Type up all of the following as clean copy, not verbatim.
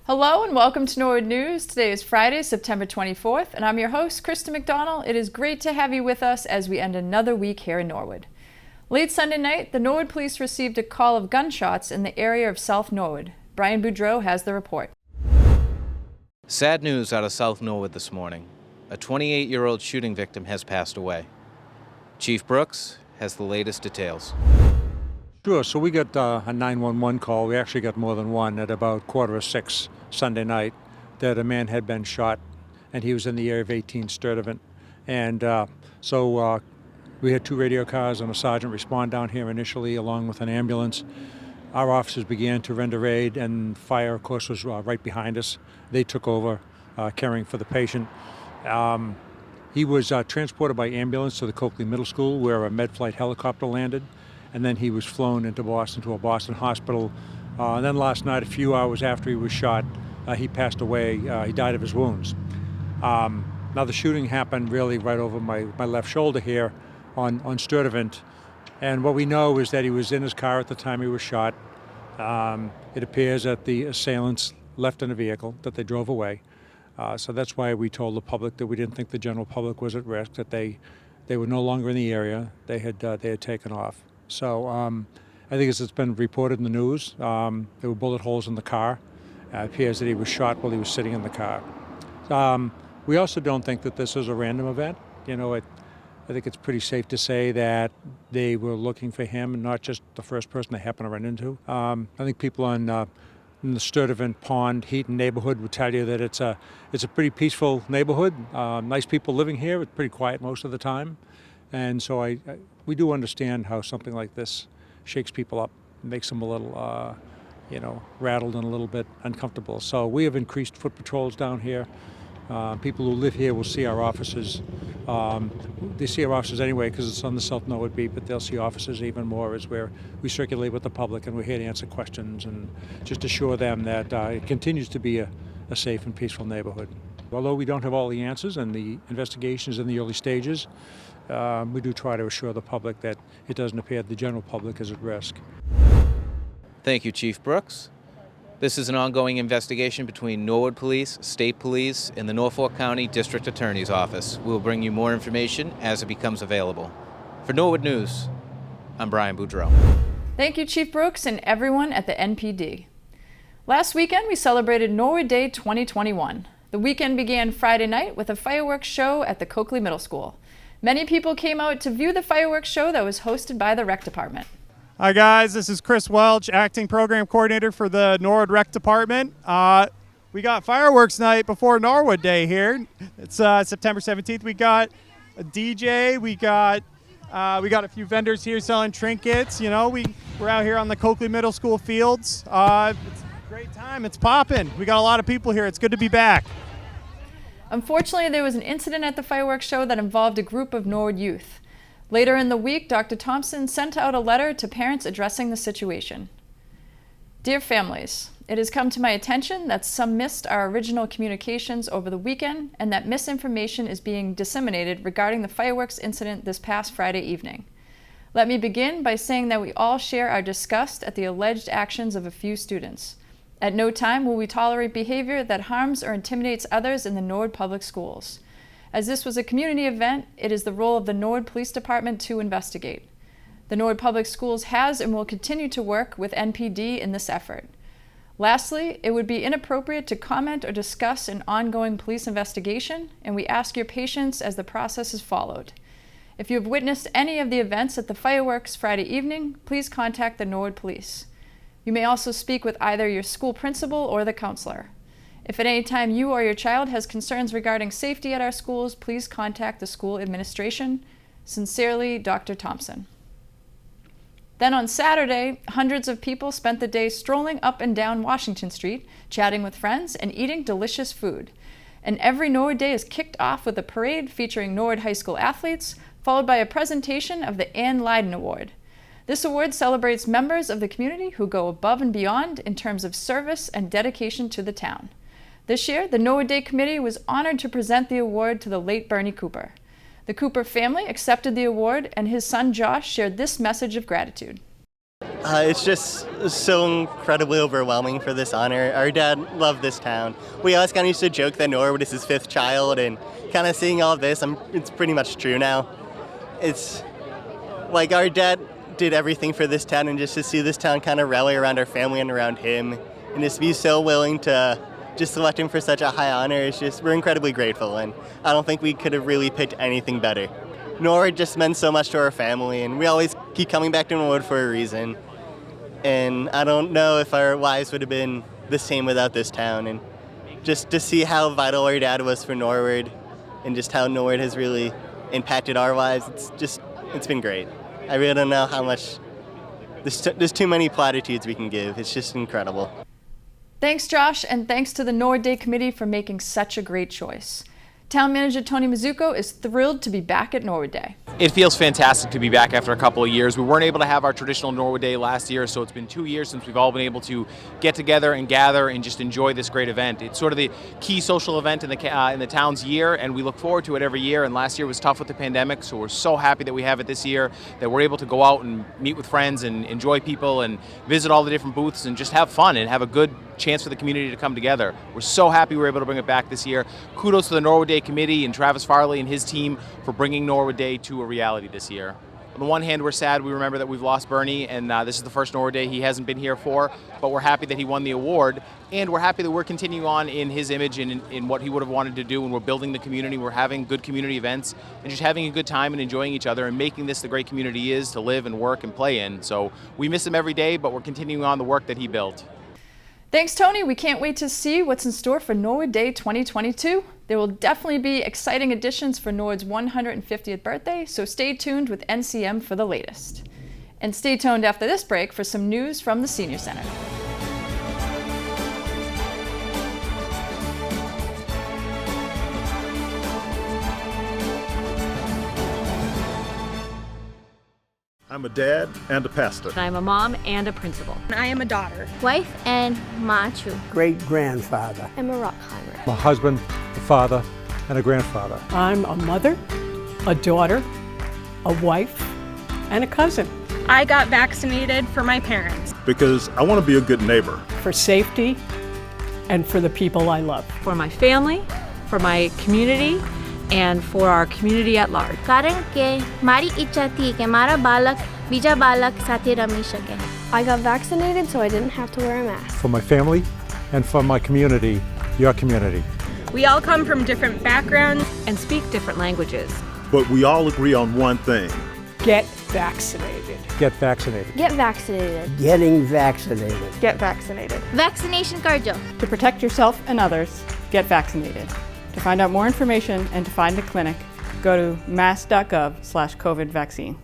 Hello and welcome to Norwood News. Today is Friday, September 24th, and I'm your host, Krista McDonald. It is great to have you with us as we end another week here in Norwood. Late Sunday night, the Norwood police received a call of gunshots in the area of South Norwood. Brian Boudreau has the report. Sad news out of South Norwood this morning. A 28-year-old shooting victim has passed away. Chief Brooks has the latest details. Sure, so we got a 911 call. We actually got more than one at about 5:45 Sunday night that a man had been shot and he was in the area of 18 Sturtevant. And so we had 2 radio cars and a sergeant respond down here initially along with an ambulance. Our officers began to render aid and fire, of course, was right behind us. They took over caring for the patient. He was transported by ambulance to the Coakley Middle School where a med flight helicopter landed. And then he was flown into Boston to a Boston hospital. And then last night, a few hours after he was shot, he passed away. He died of his wounds. Now the shooting happened really right over my left shoulder here on Sturtevant. And what we know is that he was in his car at the time he was shot. It appears that the assailants left in a vehicle, that they drove away. So that's why we told the public that we didn't think the general public was at risk, that they were no longer in the area. They had taken off. So I think as it's been reported in the news, there were bullet holes in the car. It appears that he was shot while he was sitting in the car. We also don't think that this is a random event. You know, I think it's pretty safe to say that they were looking for him and not just the first person they happened to run into. I think people in the Sturtevant Pond, Heaton neighborhood would tell you that it's a pretty peaceful neighborhood. Nice people living here. It's pretty quiet most of the time. And so we do understand how something like this shakes people up, makes them a little, rattled and a little bit uncomfortable. So we have increased foot patrols down here. People who live here will see our officers. They see our officers anyway because it's on the South Norwood beat, but they'll see officers even more as we circulate with the public and we're here to answer questions and just assure them that it continues to be a safe and peaceful neighborhood. Although we don't have all the answers and the investigation is in the early stages, we do try to assure the public that it doesn't appear the general public is at risk. Thank you, Chief Brooks. This is an ongoing investigation between Norwood Police, State Police, and the Norfolk County District Attorney's Office. We will bring you more information as it becomes available. For Norwood News, I'm Brian Boudreau. Thank you, Chief Brooks, and everyone at the NPD. Last weekend, we celebrated Norwood Day 2021. The weekend began Friday night with a fireworks show at the Coakley Middle School. Many people came out to view the fireworks show that was hosted by the Rec Department. Hi guys, this is Chris Welch, Acting Program Coordinator for the Norwood Rec Department. We got fireworks night before Norwood Day here. It's September 17th. We got a DJ, we got a few vendors here selling trinkets. You know, we're out here on the Coakley Middle School fields. It's a great time, it's popping. We got a lot of people here, it's good to be back. Unfortunately, there was an incident at the fireworks show that involved a group of Norwood youth. Later in the week, Dr. Thompson sent out a letter to parents addressing the situation. Dear families, it has come to my attention that some missed our original communications over the weekend and that misinformation is being disseminated regarding the fireworks incident this past Friday evening. Let me begin by saying that we all share our disgust at the alleged actions of a few students. At no time will we tolerate behavior that harms or intimidates others in the Norwood Public Schools. As this was a community event, it is the role of the Norwood Police Department to investigate. The Norwood Public Schools has and will continue to work with NPD in this effort. Lastly, it would be inappropriate to comment or discuss an ongoing police investigation, and we ask your patience as the process is followed. If you have witnessed any of the events at the fireworks Friday evening, please contact the Norwood Police. You may also speak with either your school principal or the counselor. If at any time you or your child has concerns regarding safety at our schools, please contact the school administration. Sincerely, Dr. Thompson. Then on Saturday, hundreds of people spent the day strolling up and down Washington Street, chatting with friends, and eating delicious food. And every Norwood Day is kicked off with a parade featuring Norwood High School athletes, followed by a presentation of the Ann Leyden Award. This award celebrates members of the community who go above and beyond in terms of service and dedication to the town. This year, the Norwood Day Committee was honored to present the award to the late Bernie Cooper. The Cooper family accepted the award, and his son Josh shared this message of gratitude. It's just so incredibly overwhelming for this honor. Our dad loved this town. We always kind of used to joke that Norwood is his 5th child, and kind of seeing all of this, it's pretty much true now. It's like our dad did everything for this town, and just to see this town kind of rally around our family and around him, and just be so willing to just select him for such a high honor, it's just, we're incredibly grateful, and I don't think we could have really picked anything better. Norwood just meant so much to our family, and we always keep coming back to Norwood for a reason. And I don't know if our lives would have been the same without this town. And just to see how vital our dad was for Norwood, and just how Norwood has really impacted our lives, it's been great. I really don't know how much, there's too many platitudes we can give. It's just incredible. Thanks, Josh, and thanks to the Norwood Day Committee for making such a great choice. Town Manager Tony Mizuko is thrilled to be back at Norwood Day. It feels fantastic to be back after a couple of years. We weren't able to have our traditional Norwood Day last year, so it's been 2 years since we've all been able to get together and gather and just enjoy this great event. It's sort of the key social event in the town's year, and we look forward to it every year. And last year was tough with the pandemic, so we're so happy that we have it this year, that we're able to go out and meet with friends and enjoy people and visit all the different booths and just have fun and have a good chance for the community to come together. We're so happy we're able to bring it back this year. Kudos to the Norwood Day Committee and Travis Farley and his team for bringing Norwood Day to a reality this year. On the one hand, we're sad. We remember that we've lost Bernie, and this is the first Norwood Day he hasn't been here for, but we're happy that he won the award, and we're happy that we're continuing on in his image and in what he would have wanted to do, and we're building the community. We're having good community events and just having a good time and enjoying each other and making this the great community he is to live and work and play in. So we miss him every day, but we're continuing on the work that he built. Thanks, Tony. We can't wait to see what's in store for Norwood Day 2022. There will definitely be exciting additions for Norwood's 150th birthday, so stay tuned with NCM for the latest. And stay tuned after this break for some news from the Senior Center. I'm a dad and a pastor. I'm a mom and a principal. I am a daughter, wife, and machu. Great-grandfather. I'm a rock climber. My husband, a father, and a grandfather. I'm a mother, a daughter, a wife, and a cousin. I got vaccinated for my parents. Because I want to be a good neighbor. For safety and for the people I love. For my family, for my community, and for our community at large. કારણ કે મારી ઈચ્છા હતી કે મારા બાળક બીજા બાળક સાથે રમી શકે. I got vaccinated so I didn't have to wear a mask. For my family and for my community, your community. We all come from different backgrounds and speak different languages. But we all agree on one thing. Get vaccinated. Get vaccinated. Get vaccinated. Getting vaccinated. get vaccinated. Vaccination card. To protect yourself and others, get vaccinated. To find out more information and to find a clinic, go to mass.gov/COVID vaccine.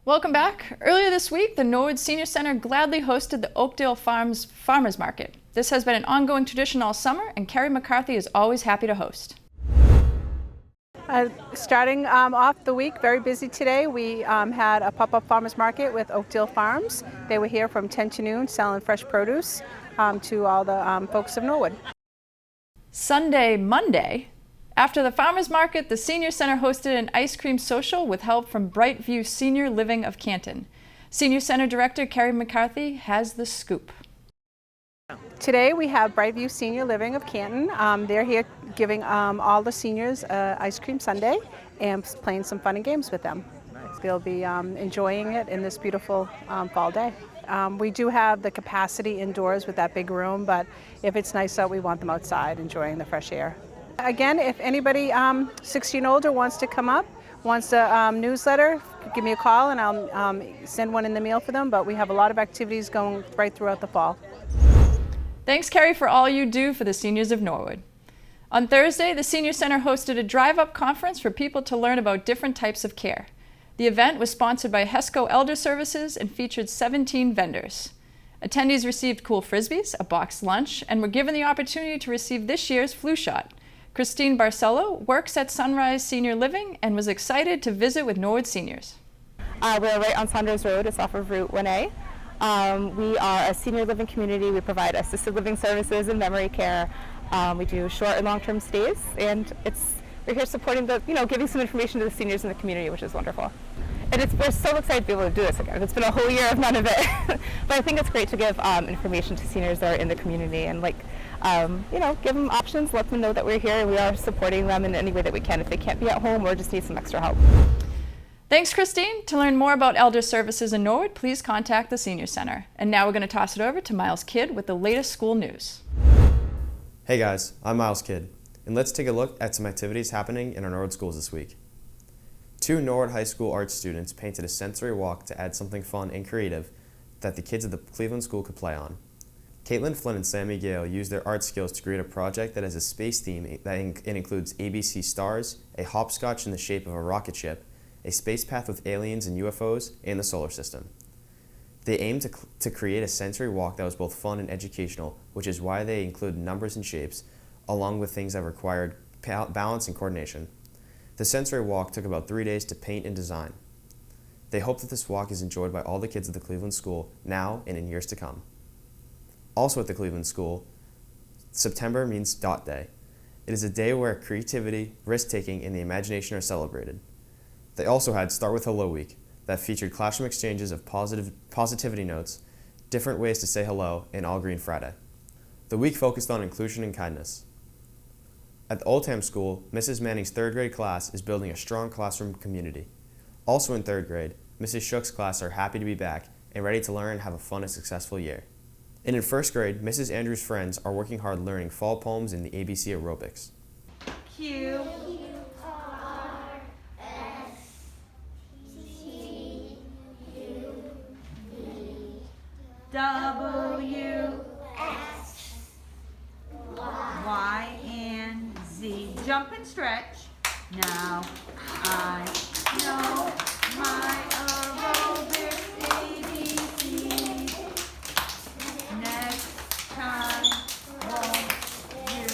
Welcome back. Earlier this week, the Norwood Senior Center gladly hosted the Oakdale Farmers Market. This has been an ongoing tradition all summer, and Carrie McCarthy is always happy to host. Starting off the week, very busy today. We had a pop-up farmers market with Oakdale Farms. They were here from 10 to noon selling fresh produce to all the folks of Norwood. Sunday, Monday, after the farmers market, the Senior Center hosted an ice cream social with help from Brightview Senior Living of Canton. Senior Center Director Carrie McCarthy has the scoop. Today we have Brightview Senior Living of Canton. They're here giving all the seniors ice cream sundae and playing some fun and games with them. They'll be enjoying it in this beautiful fall day. We do have the capacity indoors with that big room, but if it's nice out, we want them outside enjoying the fresh air. Again, if anybody 60 and older wants to come up, wants a newsletter, give me a call and I'll send one in the mail for them, but we have a lot of activities going right throughout the fall. Thanks, Carrie, for all you do for the seniors of Norwood. On Thursday, the Senior Center hosted a drive-up conference for people to learn about different types of care. The event was sponsored by HESCO Elder Services and featured 17 vendors. Attendees received cool frisbees, a boxed lunch, and were given the opportunity to receive this year's flu shot. Christine Barcelo works at Sunrise Senior Living and was excited to visit with Norwood seniors. We're right on Saunders Road. It's off of Route 1A. We are a senior living community. We provide assisted living services and memory care. We do short and long-term stays, and we're here supporting giving some information to the seniors in the community, which is wonderful. And we're so excited to be able to do this again. It's been a whole year of none of it. But I think it's great to give information to seniors that are in the community and give them options, let them know that we're here and we are supporting them in any way that we can if they can't be at home or just need some extra help. Thanks, Christine. To learn more about elder services in Norwood, please contact the Senior Center. And now we're going to toss it over to Miles Kidd with the latest school news. Hey guys, I'm Miles Kidd, and let's take a look at some activities happening in our Norwood schools this week. 2 Norwood High School art students painted a sensory walk to add something fun and creative that the kids at the Cleveland School could play on. Caitlin Flynn and Sammy Gale used their art skills to create a project that has a space theme that includes ABC stars, a hopscotch in the shape of a rocket ship, a space path with aliens and UFOs, and the solar system. They aimed to create a sensory walk that was both fun and educational, which is why they included numbers and shapes, along with things that required balance and coordination. The sensory walk took about 3 days to paint and design. They hope that this walk is enjoyed by all the kids at the Cleveland School now and in years to come. Also at the Cleveland School, September means Dot Day. It is a day where creativity, risk-taking, and the imagination are celebrated. They also had Start With Hello Week that featured classroom exchanges of positivity notes, different ways to say hello, and All Green Friday. The week focused on inclusion and kindness. At the Oldham School, Mrs. Manning's 3rd grade class is building a strong classroom community. Also in 3rd grade, Mrs. Shook's class are happy to be back and ready to learn and have a fun and successful year. And in 1st grade, Mrs. Andrews' friends are working hard learning fall poems in the ABC aerobics. Q W X Y and Z. Jump and stretch. Now I know my aerobics ABC. Next time, won't you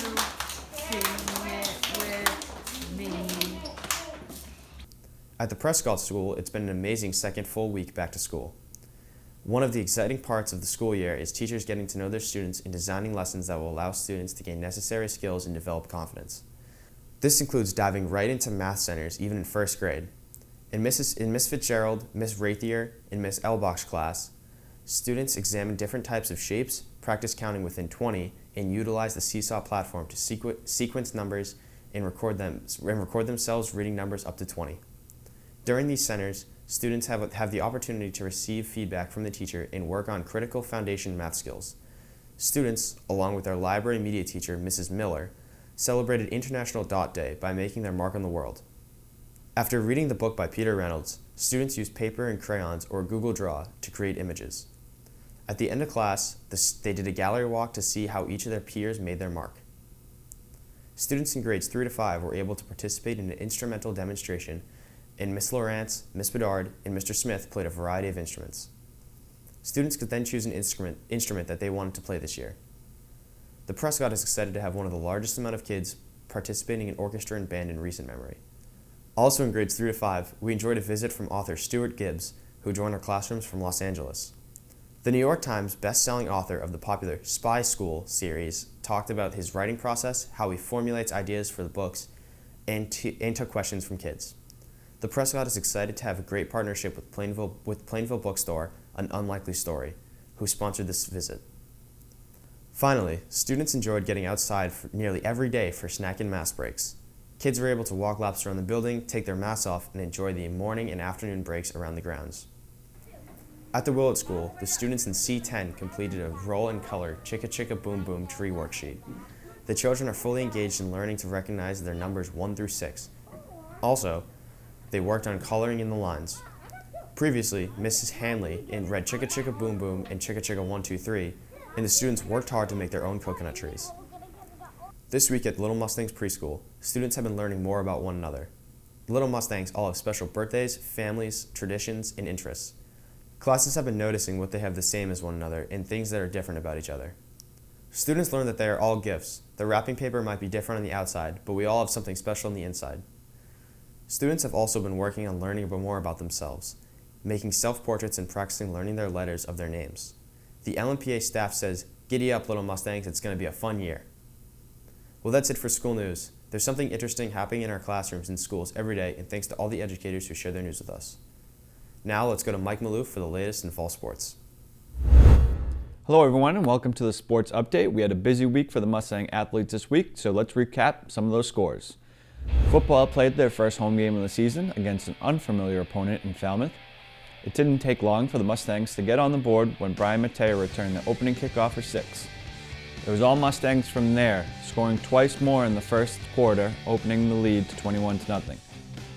sing it with me? At the Prescott School, it's been an amazing second full week back to school. One of the exciting parts of the school year is teachers getting to know their students and designing lessons that will allow students to gain necessary skills and develop confidence. This includes diving right into math centers, even in 1st grade. In Miss Fitzgerald, Miss Rathier, and Miss Elbach's class, students examine different types of shapes, practice counting within 20, and utilize the Seesaw platform to sequence numbers and record themselves reading numbers up to 20. During these centers, students have the opportunity to receive feedback from the teacher and work on critical foundation math skills. Students, along with their library media teacher, Mrs. Miller, celebrated International Dot Day by making their mark on the world. After reading the book by Peter Reynolds, students used paper and crayons or Google Draw to create images. At the end of class, they did a gallery walk to see how each of their peers made their mark. Students in grades 3 to 5 were able to participate in an instrumental demonstration, and Miss Lawrence, Miss Bedard, and Mr. Smith played a variety of instruments. Students could then choose an instrument that they wanted to play this year. The Prescott is excited to have one of the largest amount of kids participating in orchestra and band in recent memory. Also in grades 3 to 5, we enjoyed a visit from author Stuart Gibbs, who joined our classrooms from Los Angeles. The New York Times best-selling author of the popular Spy School series talked about his writing process, how he formulates ideas for the books, and took questions from kids. The Prescott is excited to have a great partnership with Plainville Bookstore, An Unlikely Story, who sponsored this visit. Finally, students enjoyed getting outside for nearly every day for snack and mass breaks. Kids were able to walk laps around the building, take their masks off, and enjoy the morning and afternoon breaks around the grounds. At the Willett School, the students in C10 completed a roll and color Chicka Chicka Boom Boom tree worksheet. The children are fully engaged in learning to recognize their numbers 1 through 6. Also, they worked on coloring in the lines. Previously, Mrs. Hanley read Chicka Chicka Boom Boom and Chicka Chicka 1, 2, 3, and the students worked hard to make their own coconut trees. This week at Little Mustangs Preschool, students have been learning more about one another. The Little Mustangs all have special birthdays, families, traditions, and interests. Classes have been noticing what they have the same as one another and things that are different about each other. Students learn that they are all gifts. The wrapping paper might be different on the outside, but we all have something special on the inside. Students have also been working on learning more about themselves, making self-portraits and practicing learning their letters of their names. The LMPA staff says, "Giddy up, Little Mustangs, it's going to be a fun year." Well, that's it for school news. There's something interesting happening in our classrooms and schools every day, and thanks to all the educators who share their news with us. Now let's go to Mike Malou for the latest in fall sports. Hello everyone and welcome to the Sports Update. We had a busy week for the Mustang athletes this week, so let's recap some of those scores. Football played their first home game of the season against an unfamiliar opponent in Falmouth. It didn't take long for the Mustangs to get on the board when Brian Mateo returned the opening kickoff for 6. It was all Mustangs from there, scoring twice more in the first quarter, opening the lead to 21-0.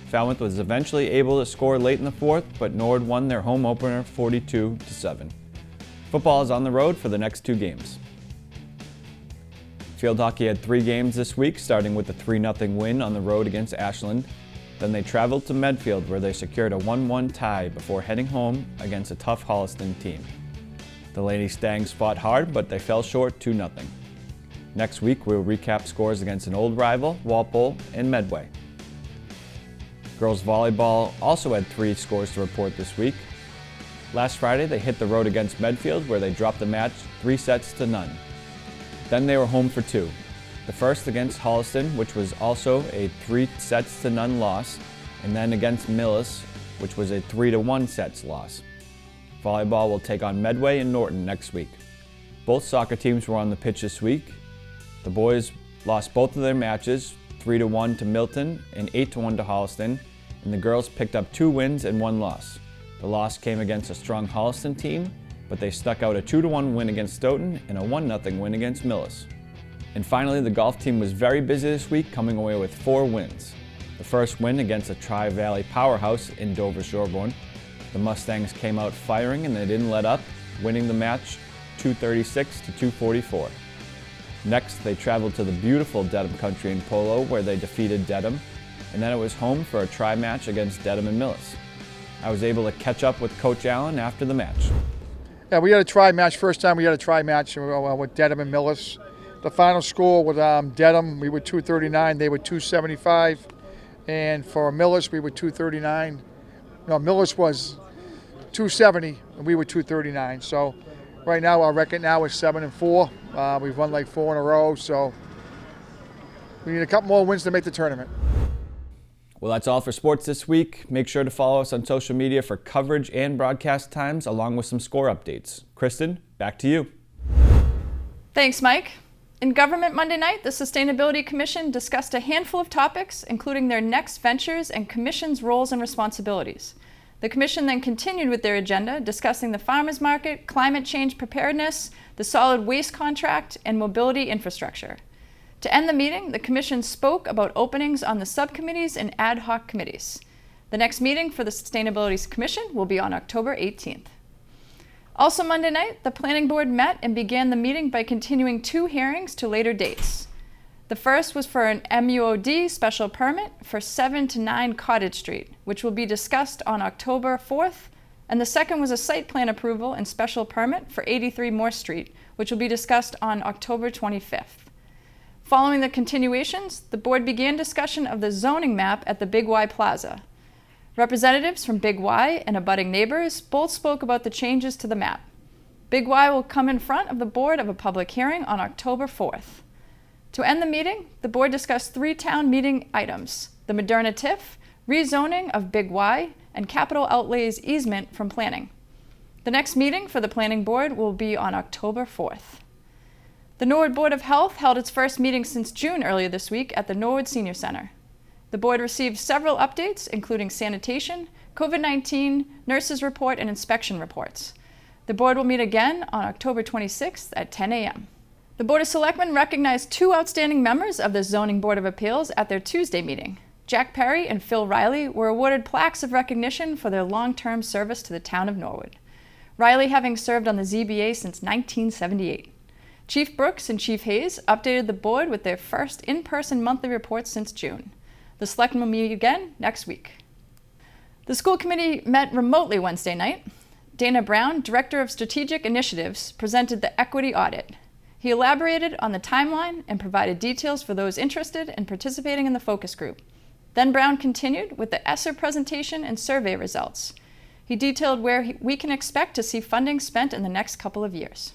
Falmouth was eventually able to score late in the fourth, but Norwood won their home opener 42-7. Football is on the road for the next 2 games. Field hockey had 3 games this week, starting with a 3-0 win on the road against Ashland. Then they traveled to Medfield where they secured a 1-1 tie before heading home against a tough Holliston team. The Lady Stangs fought hard, but they fell short 2-0. Next week, we'll recap scores against an old rival, Walpole, and Medway. Girls volleyball also had 3 scores to report this week. Last Friday, they hit the road against Medfield where they dropped the match 3-0. Then they were home for 2. The first against Holliston, which was also a 3-0 loss, and then against Millis, which was a 3-1 sets loss. Volleyball will take on Medway and Norton next week. Both soccer teams were on the pitch this week. The boys lost both of their matches, 3-1 to Milton and 8-1 to Holliston, and the girls picked up 2 wins and 1 loss. The loss came against a strong Holliston team, but they stuck out a 2-1 win against Stoughton and a 1-0 win against Millis. And finally, the golf team was very busy this week, coming away with 4 wins. The first win against a Tri-Valley powerhouse in Dover-Sherborne. The Mustangs came out firing and they didn't let up, winning the match 236 to 244. Next, they traveled to the beautiful Dedham Country in Polo where they defeated Dedham, and then it was home for a tri-match against Dedham and Millis. I was able to catch up with Coach Allen after the match. Yeah, we had a tri-match. First time we had a tri-match with Dedham and Millis. The final score with Dedham, we were 239, they were 275. And for Millis, we were 239. No, Millis was 270, and we were 239. So right now, our record now is 7-4. We've won like 4 in a row, so we need a couple more wins to make the tournament. Well, that's all for sports this week. Make sure to follow us on social media for coverage and broadcast times, along with some score updates. Kristen, back to you. Thanks, Mike. In government Monday night, the Sustainability Commission discussed a handful of topics, including their next ventures and Commission's roles and responsibilities. The Commission then continued with their agenda, discussing the farmers market, climate change preparedness, the solid waste contract, and mobility infrastructure. To end the meeting, the Commission spoke about openings on the subcommittees and ad hoc committees. The next meeting for the Sustainability Commission will be on October 18th. Also Monday night, the Planning Board met and began the meeting by continuing 2 hearings to later dates. The first was for an MUOD special permit for 7 to 9 Cottage Street, which will be discussed on October 4th, and the second was a site plan approval and special permit for 83 Moore Street, which will be discussed on October 25th. Following the continuations, the board began discussion of the zoning map at the Big Y Plaza. Representatives from Big Y and abutting neighbors both spoke about the changes to the map. Big Y will come in front of the board of a public hearing on October 4th. To end the meeting, the board discussed 3 town meeting items: the Moderna TIF, rezoning of Big Y, and capital outlays easement from planning. The next meeting for the planning board will be on October 4th. The Norwood Board of Health held its first meeting since June earlier this week at the Norwood Senior Center. The board received several updates, including sanitation, COVID-19, nurses report, and inspection reports. The board will meet again on October 26th at 10 a.m. The Board of Selectmen recognized 2 outstanding members of the Zoning Board of Appeals at their Tuesday meeting. Jack Perry and Phil Riley were awarded plaques of recognition for their long-term service to the town of Norwood. Riley having served on the ZBA since 1978. Chief Brooks and Chief Hayes updated the board with their first in-person monthly reports since June. The Selectmen will meet again next week. The school committee met remotely Wednesday night. Dana Brown, Director of Strategic Initiatives, presented the equity audit. He elaborated on the timeline and provided details for those interested in participating in the focus group. Then Brown continued with the ESSER presentation and survey results. He detailed where we can expect to see funding spent in the next couple of years.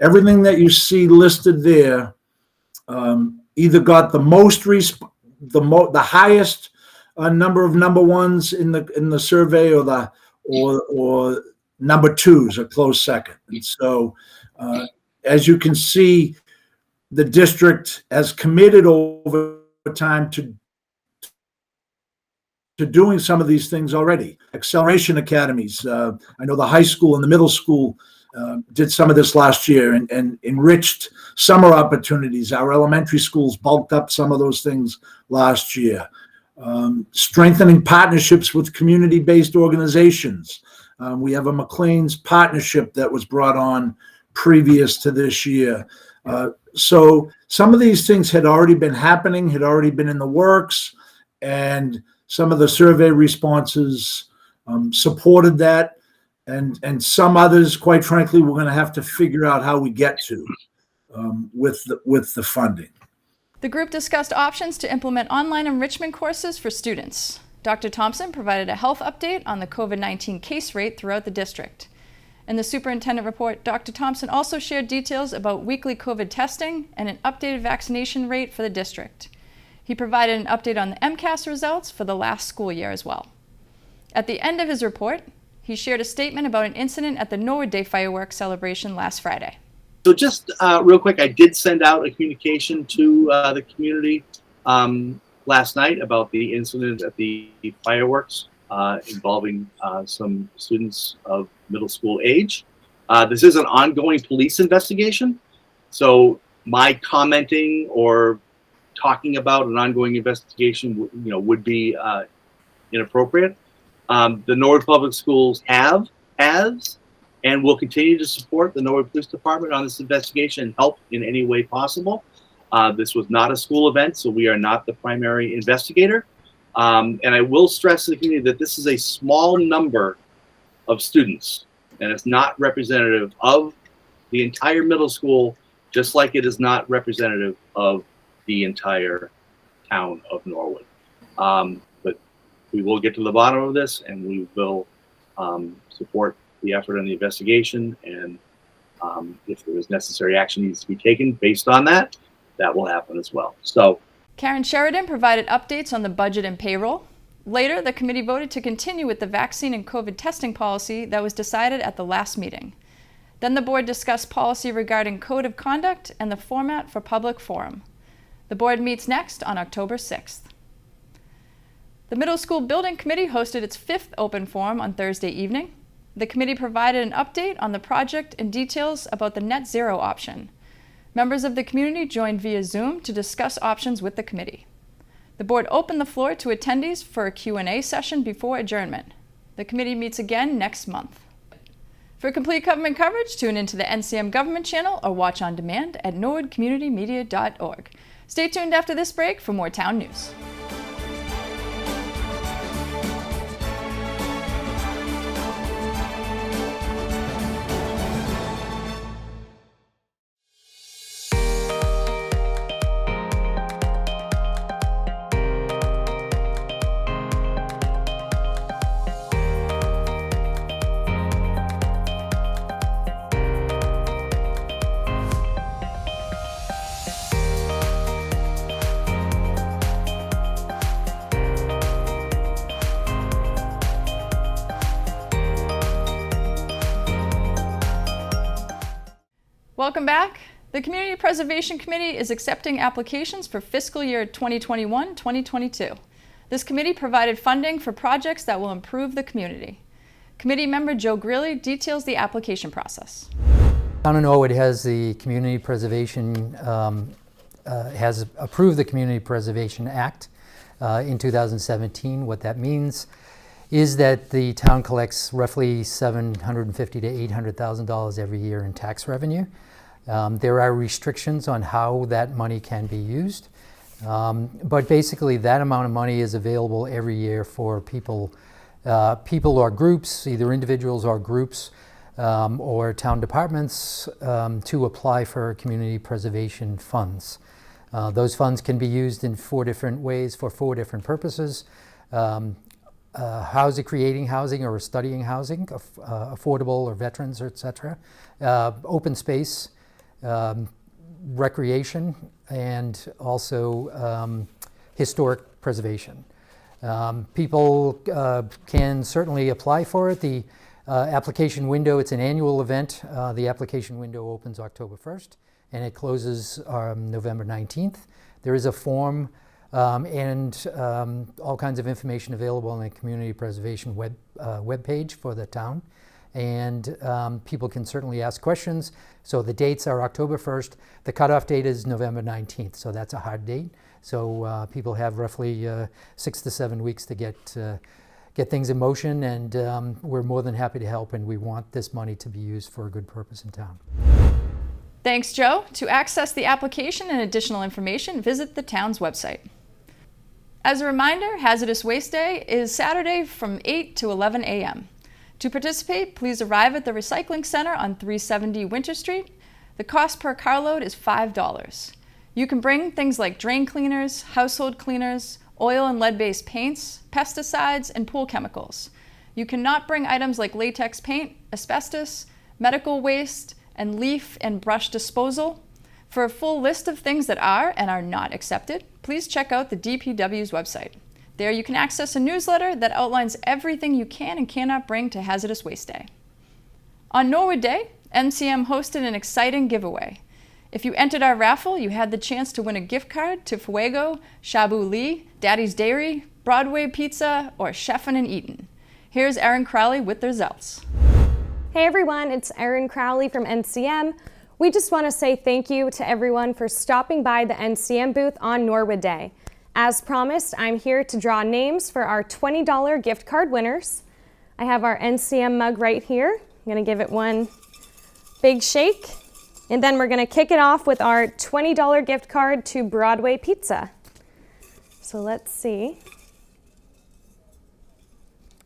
Everything that you see listed there either got the most the highest number of number ones in the survey, or or number 2 is a close second. And so, as you can see, the district has committed over time to doing some of these things already. Acceleration academies. I know the high school and the middle school did some of this last year and enriched summer opportunities. Our elementary schools bulked up some of those things last year. Strengthening partnerships with community-based organizations. We have a McLean's partnership that was brought on previous to this year. So some of these things had already been happening, had already been in the works, and some of the survey responses supported that, and some others, quite frankly, we're going to have to figure out how we get to with the funding. The group discussed options to implement online enrichment courses for students. Dr. Thompson provided a health update on the COVID-19 case rate throughout the district. In the superintendent report, Dr. Thompson also shared details about weekly COVID testing and an updated vaccination rate for the district. He provided an update on the MCAS results for the last school year as well. At the end of his report, he shared a statement about an incident at the Norwood Day fireworks celebration last Friday. So just real quick, I did send out a communication to the community last night about the incident at the fireworks involving some students of middle school age. This is an ongoing police investigation, so my commenting or talking about an ongoing investigation, would be inappropriate. The Norwood Public Schools has, and will continue to support the Norwood Police Department on this investigation and help in any way possible. This was not a school event, so we are not the primary investigator. And I will stress to the community that this is a small number of students, and it's not representative of the entire middle school, just like it is not representative of the entire town of Norwood. But we will get to the bottom of this, and we will support the effort and the investigation, and if there is necessary action needs to be taken based on that, that will happen as well. So Karen Sheridan provided updates on the budget and payroll. Later, the committee voted to continue with the vaccine and COVID testing policy that was decided at the last meeting. Then the board discussed policy regarding code of conduct and the format for public forum. The board meets next on October 6th. The Middle School Building Committee hosted its 5th open forum on Thursday evening. The committee provided an update on the project and details about the net zero option. Members of the community joined via Zoom to discuss options with the committee. The board opened the floor to attendees for a Q&A session before adjournment. The committee meets again next month. For complete government coverage, tune into the NCM Government Channel or watch on demand at norwoodcommunitymedia.org. Stay tuned after this break for more town news. Welcome back. The Community Preservation Committee is accepting applications for fiscal year 2021-2022. This committee provided funding for projects that will improve the community. Committee member Joe Greeley details the application process. Town of Norwood has the Community Preservation, has approved the Community Preservation Act in 2017. What that means is that the town collects roughly $750,000 to $800,000 every year in tax revenue. There are restrictions on how that money can be used, but basically that amount of money is available every year for people or groups, either individuals or groups, or town departments to apply for community preservation funds. Those funds can be used in 4 different ways for 4 different purposes. Creating housing or studying housing, affordable or veterans, etc. Open space, recreation, and also historic preservation. People can certainly apply for it. The application window, it's an annual event. The application window opens October 1st and it closes November 19th. There is a form and all kinds of information available on the community preservation web page for the town. And people can certainly ask questions. So the dates are October 1st. The cutoff date is November 19th, so that's a hard date. So people have roughly 6 to 7 weeks to get things in motion, and we're more than happy to help, and we want this money to be used for a good purpose in town. Thanks, Joe. To access the application and additional information, visit the town's website. As a reminder, Hazardous Waste Day is Saturday from 8 to 11 a.m. To participate, please arrive at the Recycling Center on 370 Winter Street. The cost per carload is $5. You can bring things like drain cleaners, household cleaners, oil and lead-based paints, pesticides, and pool chemicals. You cannot bring items like latex paint, asbestos, medical waste, and leaf and brush disposal. For a full list of things that are and are not accepted, please check out the DPW's website. There you can access a newsletter that outlines everything you can and cannot bring to Hazardous Waste Day. On Norwood Day, MCM hosted an exciting giveaway. If you entered our raffle, you had the chance to win a gift card to Fuego, Shabu Lee, Daddy's Dairy, Broadway Pizza, or Chefin' and Eatin'. Here's Erin Crowley with the results. Hey everyone, it's Erin Crowley from NCM. We just want to say thank you to everyone for stopping by the NCM booth on Norwood Day. As promised, I'm here to draw names for our $20 gift card winners. I have our NCM mug right here. I'm going to give it one big shake. And then we're going to kick it off with our $20 gift card to Broadway Pizza. So let's see.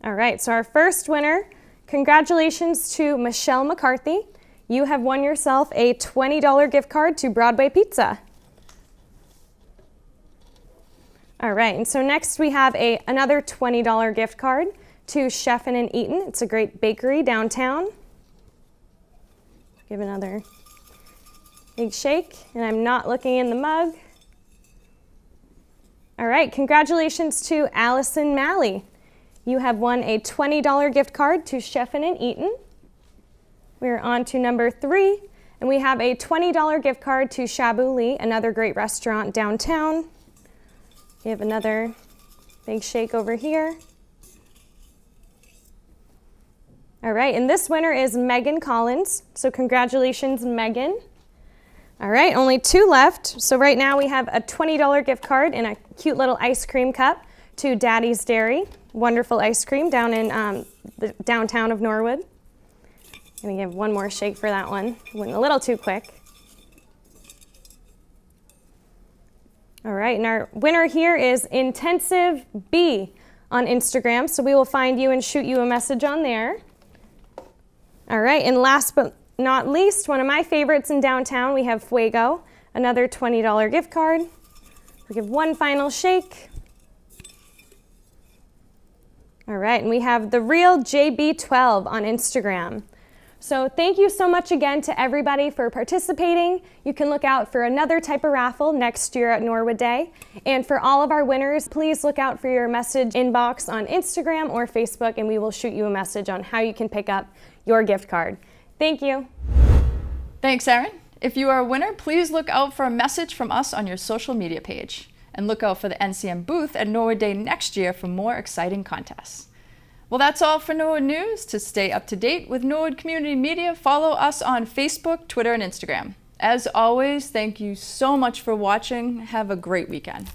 All right, so our first winner, congratulations to Michelle McCarthy. You have won yourself a $20 gift card to Broadway Pizza. All right, and so next we have another $20 gift card to Chefin' and Eatin'. It's a great bakery downtown. Give another big shake, and I'm not looking in the mug. All right, congratulations to Allison Malley. You have won a $20 gift card to Chefin' and Eatin'. We're on to number 3, and we have a $20 gift card to Shabu Lee, another great restaurant downtown. We have another big shake over here. All right, and this winner is Megan Collins. So congratulations, Megan. All right, only 2 left. So right now we have a $20 gift card and a cute little ice cream cup to Daddy's Dairy. Wonderful ice cream down in the downtown of Norwood. I'm gonna give one more shake for that one. Went a little too quick. All right, and our winner here is Intensive B on Instagram. So we will find you and shoot you a message on there. All right, and last but not least, one of my favorites in downtown, we have Fuego, another $20 gift card. We give one final shake. All right, and we have The Real JB12 on Instagram. So thank you so much again to everybody for participating. You can look out for another type of raffle next year at Norwood Day. And for all of our winners, please look out for your message inbox on Instagram or Facebook, and we will shoot you a message on how you can pick up your gift card. Thank you. Thanks, Erin. If you are a winner, please look out for a message from us on your social media page. And look out for the NCM booth at Norwood Day next year for more exciting contests. Well, that's all for Norwood News. To stay up to date with Norwood Community Media, follow us on Facebook, Twitter, and Instagram. As always, thank you so much for watching. Have a great weekend.